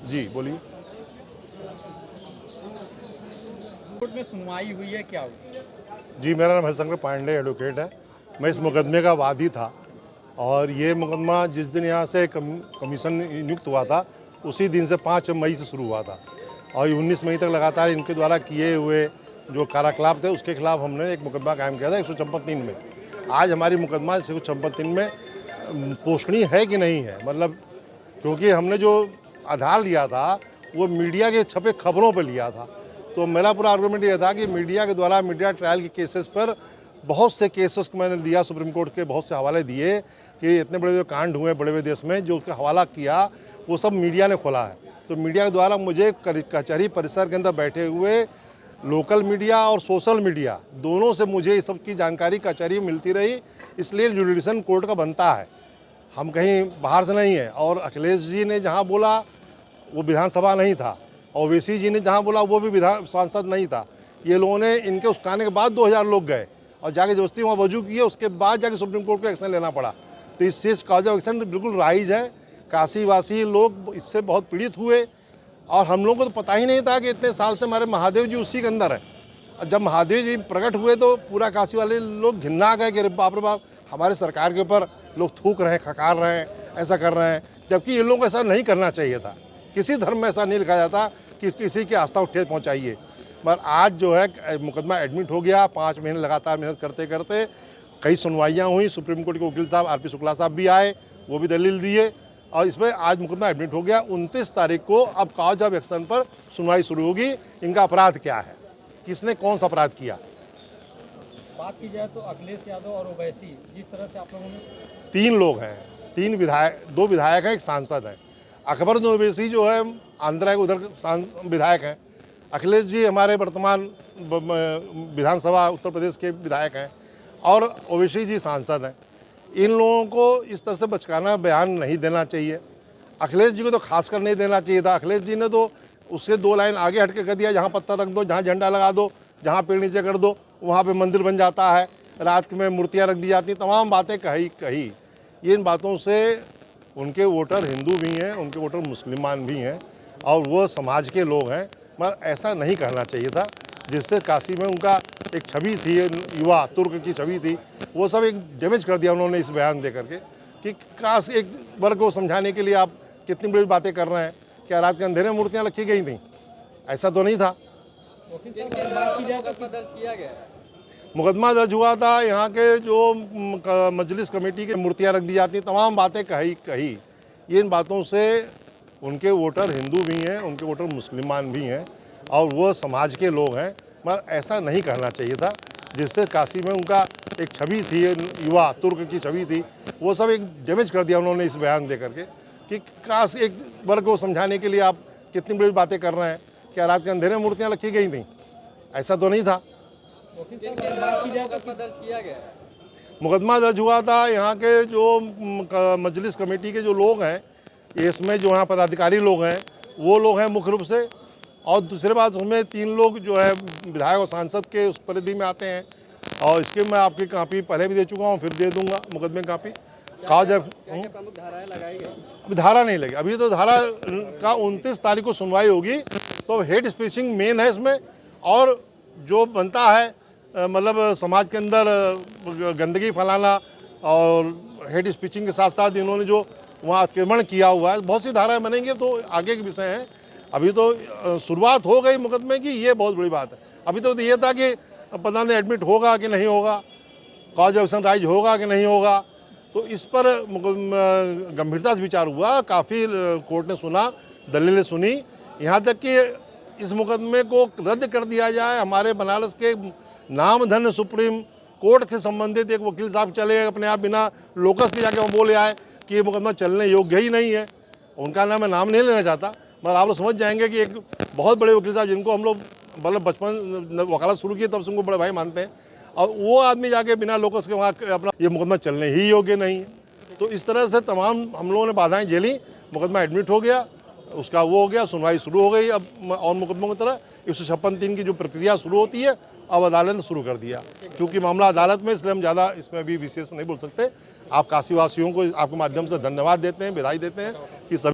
जी बोलिए। कोर्ट में सुनवाई हुई है, क्या हुई? जी मेरा नाम हरिशंकर पांडे एडवोकेट है। मैं इस मुकदमे का वादी था और ये मुकदमा जिस दिन यहाँ से कमीशन नियुक्त हुआ था उसी दिन से 5 मई से शुरू हुआ था और 19 मई तक लगातार इनके द्वारा किए हुए जो कार्यकलाप थे उसके खिलाफ हमने एक मुकदमा कायम किया था 156(3) में। आज हमारी मुकदमा 156(3) में पोषणीय है कि नहीं है, मतलब क्योंकि हमने जो आधार लिया था वो मीडिया के छपे खबरों पर लिया था। तो मेरा पूरा आर्गूमेंट ये था कि मीडिया के द्वारा मीडिया ट्रायल के केसेस पर बहुत से केसेस को मैंने दिया, सुप्रीम कोर्ट के बहुत से हवाले दिए कि इतने बड़े जो कांड हुए बड़े बड़े देश में जो उसका हवाला किया वो सब मीडिया ने खोला है। तो मीडिया के द्वारा मुझे कचहरी परिसर के अंदर बैठे हुए लोकल मीडिया और सोशल मीडिया दोनों से मुझे इस सब की जानकारी कचहरी में मिलती रही, इसलिए जुडिशल कोर्ट का बनता है, हम कहीं बाहर से नहीं है। और अखिलेश जी ने जहाँ बोला वो विधानसभा नहीं था, और ओवैसी जी ने जहाँ बोला वो भी विधान सांसद नहीं था। ये लोगों ने इनके उस्काने के बाद 2000 लोग गए और जाके जबरदस्ती वहाँ वजू किए, उसके बाद जाके सुप्रीम कोर्ट को एक्शन लेना पड़ा। तो इस चीज़ का जो एक्शन बिल्कुल राइज है। काशीवासी लोग इससे बहुत पीड़ित हुए और हम लोगों को तो पता ही नहीं था कि इतने साल से हमारे महादेव जी उसी के अंदर है। और जब महादेव जी प्रकट हुए तो पूरा काशी वाले लोग घिन्ना गए कि अरे बाप रे बाप, हमारे सरकार के ऊपर लोग थूक रहे हैं, खकार रहे हैं, ऐसा कर रहे हैं, जबकि ये लोगों को ऐसा नहीं करना चाहिए था। किसी धर्म में ऐसा नहीं लिखा जाता कि किसी की आस्था को ठेस पहुँचाइए। पर आज जो है मुकदमा एडमिट हो गया, 5 महीने लगातार मेहनत करते करते कई सुनवाइयाँ हुई। सुप्रीम कोर्ट के वकील साहब आर.पी. शुक्ला साहब भी आए, वो भी दलील दिए और इसमें आज मुकदमा एडमिट हो गया। 29 तारीख को अब कॉज ऑफ एक्शन पर सुनवाई शुरू होगी। इनका अपराध क्या है, किसने कौन सा अपराध किया। बात की जाए तो अखिलेश यादव और ओवैसी, जिस तरह से आप लोगों ने 3 लोग हैं, 3 विधायक, 2 विधायक हैं, 1 सांसद है। अकबरुद्दीन ओवैसी जो है आंध्रा के उधर विधायक हैं। अखिलेश जी हमारे वर्तमान विधानसभा उत्तर प्रदेश के विधायक हैं और ओवैसी जी सांसद हैं। इन लोगों को इस तरह से बचकाना बयान नहीं देना चाहिए। अखिलेश जी को तो खासकर नहीं देना चाहिए था। अखिलेश जी ने तो उससे 2 लाइन आगे हट के कह दिया, जहाँ पत्थर रख दो, जहाँ झंडा लगा दो, जहाँ पेड़ नीचे कर दो, वहाँ पे मंदिर बन जाता है, रात में मूर्तियाँ रख दी जाती, तमाम बातें कही। इन बातों से उनके वोटर हिंदू भी हैं, उनके वोटर मुसलमान भी हैं और वो समाज के लोग हैं। मगर ऐसा नहीं कहना चाहिए था, जिससे काशी में उनका एक छवि थी, युवा तुर्क की छवि थी, वो सब एक डैमेज कर दिया उन्होंने इस बयान दे करके कि काश एक वर्ग को समझाने के लिए आप कितनी बड़ी बातें कर रहे हैं। क्या रात के अंधेरे में मूर्तियाँ रखी गई थी? ऐसा तो नहीं था। मुकदमा दर्ज हुआ था, यहाँ के जो मजलिस कमेटी की मूर्तियाँ रख दी जाती, तमाम बातें कही। इन बातों से उनके वोटर हिंदू भी हैं, उनके वोटर मुसलमान भी हैं और वो समाज के लोग हैं। मगर ऐसा नहीं कहना चाहिए था, जिससे काशी में उनका एक छवि थी, युवा तुर्क की छवि थी, वो सब एक डैमेज कर दिया उन्होंने इस बयान दे करके कि काश एक वर्ग को समझाने के लिए आप कितनी बड़ी बातें कर रहे हैं। क्या रात के अंधेरे में मूर्तियाँ रखी गई थी? ऐसा तो नहीं था। मुकदमा दर्ज हुआ था, यहाँ के जो मजलिस कमेटी के जो लोग हैं, इसमें जो यहाँ पदाधिकारी लोग हैं वो लोग हैं मुख्य रूप से, और दूसरे बात उसमें 3 लोग जो है विधायक और सांसद के उस परिधि में आते हैं। और इसके मैं आपकी कापी पहले भी दे चुका हूँ, फिर दे दूंगा मुकदमे की कापी। काज प्रमुख धाराएं लगाई गई? अभी धारा नहीं लगी, अभी तो धारा का 29 तारीख को सुनवाई होगी। तो हेट स्पीचिंग मेन है इसमें, और जो बनता है मतलब समाज के अंदर गंदगी फैलाना और हेट स्पीचिंग के साथ साथ इन्होंने जो वहाँ अतिक्रमण किया हुआ है, बहुत सी धाराएं बनेंगी तो आगे के विषय हैं। अभी तो शुरुआत हो गई मुकदमे की, ये बहुत बड़ी बात है। अभी तो ये था कि पता नहीं एडमिट होगा कि नहीं होगा, कॉज ऑफ एक्शन राइज होगा कि नहीं होगा। तो इस पर गंभीरता से विचार हुआ, काफ़ी कोर्ट ने सुना, दलीलें सुनी, यहाँ तक कि इस मुकदमे को रद्द कर दिया जाए। हमारे बनारस के नामधन्य सुप्रीम कोर्ट से संबंधित एक वकील साहब चले अपने आप बिना लोकस के जाके वो बोले आए कि ये मुकदमा चलने योग्य ही नहीं है। उनका नाम मैं नाम नहीं लेना चाहता, मगर आप लोग समझ जाएंगे कि एक बहुत बड़े वकील साहब जिनको हम लोग मतलब बचपन वकालत शुरू किए तब से उनको बड़े भाई मानते हैं, और वो आदमी जाके बिना लोकस के वहाँ अपना ये मुकदमा चलने ही योग्य नहीं है। तो इस तरह से तमाम हम लोगों ने बाधाएं झेली, मुकदमा एडमिट हो गया उसका वो हो गया, सुनवाई शुरू हो गई अब और मुकदमों की तरह 156(3) की जो प्रक्रिया शुरू होती है अब अदालत ने शुरू कर दिया। क्योंकि मामला अदालत में, इसलिए हम ज़्यादा इसमें भी विशेष नहीं बोल सकते। आप काशीवासियों को आपके माध्यम से धन्यवाद देते हैं, बधाई देते हैं कि सभी